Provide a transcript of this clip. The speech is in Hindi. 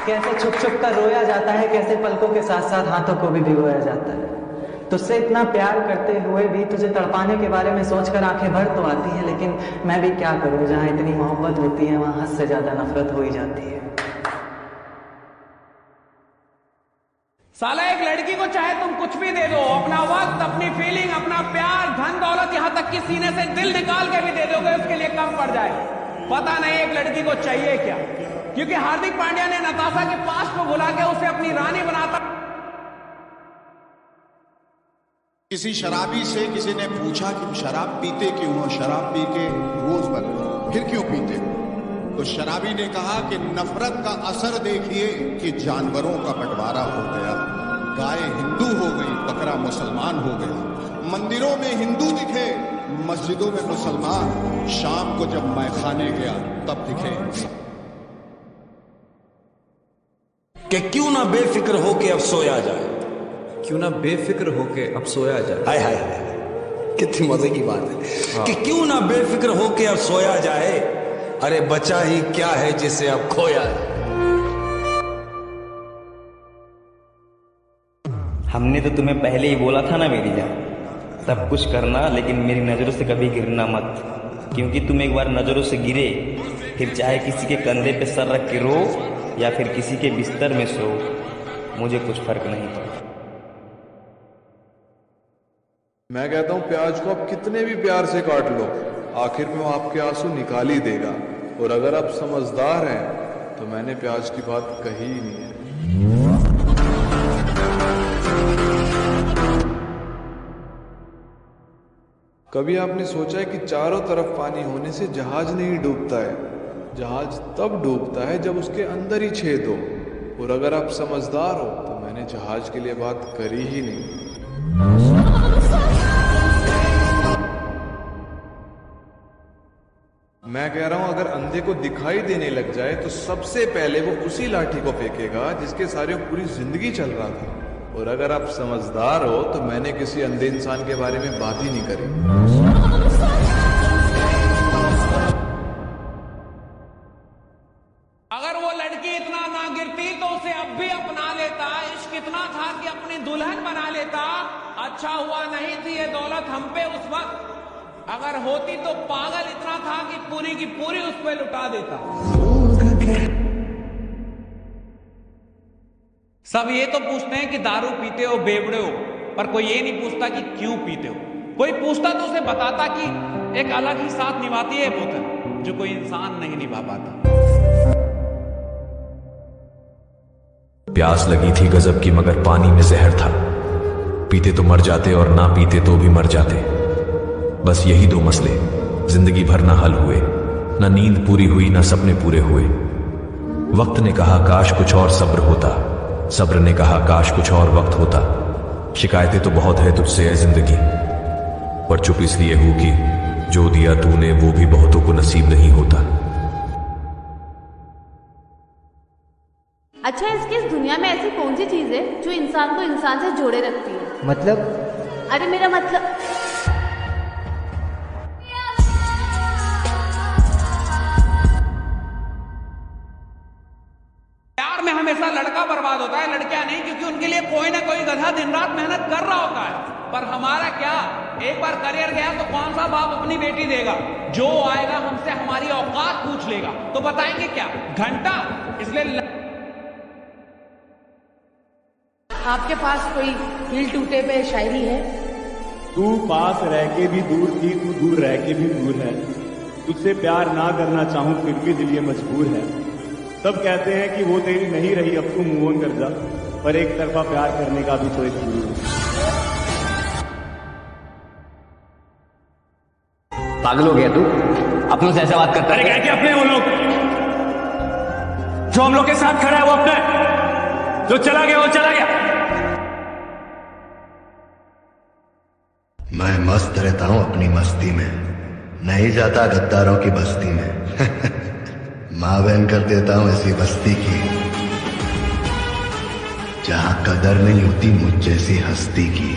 कैसे छुप छुप कर रोया जाता है, कैसे पलकों के साथ साथ हाथों को भी भिगोया जाता है। तुझसे इतना प्यार करते हुए भी तुझे तड़पाने के बारे में सोचकर आंखें भर तो आती हैं, लेकिन मैं भी क्या करूं, जहां इतनी मोहब्बत होती है वहां हद से ज्यादा नफरत हो ही जाती है। साला एक लड़की को चाहे तुम कुछ भी दे दो, अपना वक्त, अपनी फीलिंग, अपना प्यार, धन दौलत, यहां तक कि सीने से दिल निकाल के भी दे दोगे, उसके लिए कम पड़ जाएगा। पता नहीं एक लड़की को चाहिए क्या, क्योंकि हार्दिक पांड्या ने नताशा के पास को बुला के उसे अपनी रानी बनाता। किसी शराबी से किसी ने पूछा कि शराब पीते क्यों हो, शराब पी के रोज बने, फिर क्यों पीते? तो शराबी ने कहा कि नफरत का असर देखिए कि जानवरों का बंटवारा हो गया, गाय हिंदू हो गई, बकरा मुसलमान हो गया, मंदिरों में हिंदू दिखे, मस्जिदों में मुसलमान, शाम को जब मैं खाने गया तब दिखे कि क्यों ना बेफिक्र हो के अब सोया जाए, क्यों ना बेफिक्र होके अब सोया जाए। हाय हाय हाय, कितनी मजे की बात है कि क्यों ना बेफिक्र हो के अब सोया जाए, अरे बचा ही क्या है जिसे अब खोया है। हमने तो तुम्हें पहले ही बोला था ना मेरी जान, सब कुछ करना लेकिन मेरी नजरों से कभी गिरना मत, क्योंकि तुम एक बार नजरों से गिरे फिर चाहे किसी के कंधे पे सर रख के रो या फिर किसी के बिस्तर में सो, मुझे कुछ फर्क नहीं पड़ता। मैं कहता हूं प्याज को आप कितने भी प्यार से काट लो, आखिर में वो आपके आंसू निकाल ही देगा। और अगर आप समझदार हैं तो मैंने प्याज की बात कही ही नहीं है। कभी आपने सोचा है कि चारों तरफ पानी होने से जहाज नहीं डूबता है? जहाज तब डूबता है जब उसके अंदर ही छेद हो। और अगर आप समझदार हो तो मैंने जहाज के लिए बात करी ही नहीं। मैं कह रहा हूं अगर अंधे को दिखाई देने लग जाए तो सबसे पहले वो उसी लाठी को फेंकेगा जिसके सारे पूरी जिंदगी चल रहा था। और अगर आप समझदार हो तो मैंने किसी अंधे इंसान के बारे में बात ही नहीं करी। अगर वो लड़की इतना ना गिरती तो उसे अब भी अपना लेता, इश्क इतना था कि अपनी दुल्हन बना लेता। अच्छा हुआ नहीं थी ये दौलत हम पे उस वक्त, अगर होती तो पागल इतना था कि पूरी की पूरी उस पे लुटा देता। सब ये तो पूछते हैं कि दारू पीते हो, बेवड़े हो, पर कोई ये नहीं पूछता कि क्यों पीते हो। कोई पूछता तो उसे बताता कि एक अलग ही साथ निभाती है बोतल, जो कोई इंसान नहीं निभा पाता। प्यास लगी थी गजब की मगर पानी में जहर था, पीते तो मर जाते और ना पीते तो भी मर जाते। बस यही दो मसले जिंदगी भर ना हल हुए, ना नींद पूरी हुई ना सपने पूरे हुए। वक्त ने कहा काश कुछ और सब्र होता, सब्र ने कहा काश कुछ और वक्त होता। शिकायतें तो बहुत है तुझसे है जिंदगी, पर चुप इसलिए हूं कि जो दिया तूने वो भी बहुतों को नसीब नहीं होता। अच्छा, इस दुनिया में ऐसी कौन सी चीज है जो इंसान को इंसान से जोड़े रखती है? मतलब? अरे मेरा मतलब हमेशा लड़का बर्बाद होता है, लड़कियां नहीं, क्योंकि उनके लिए कोई ना कोई गधा दिन रात मेहनत कर रहा होता है। पर हमारा क्या, एक बार करियर गया तो कौन सा बाप अपनी बेटी देगा? जो आएगा हमसे हमारी औकात पूछ लेगा तो बताएंगे क्या? घंटा। इसलिए आपके पास कोई दिल टूटे पे शायरी है? तू पास रह के भी दूर थी, तू दूर रह के भी दूर है, तुझसे प्यार ना करना चाहूं फिर भी दिल ये मजबूर है। सब कहते हैं कि वो तेरी नहीं रही अब तू मूव ऑन कर जा, पर एक तरफा प्यार करने का भी तो एक गुरु है। पागल हो गया तू? अपनों से ऐसा बात करता है? क्या अपने वो लोग जो हम लोग के साथ खड़ा है वो अपने, जो चला गया वो चला गया। मैं मस्त रहता हूं अपनी मस्ती में, नहीं जाता गद्दारों की बस्ती में। माँ बहन कर देता हूं ऐसी बस्ती की जहां कदर नहीं होती मुझ जैसी हस्ती की।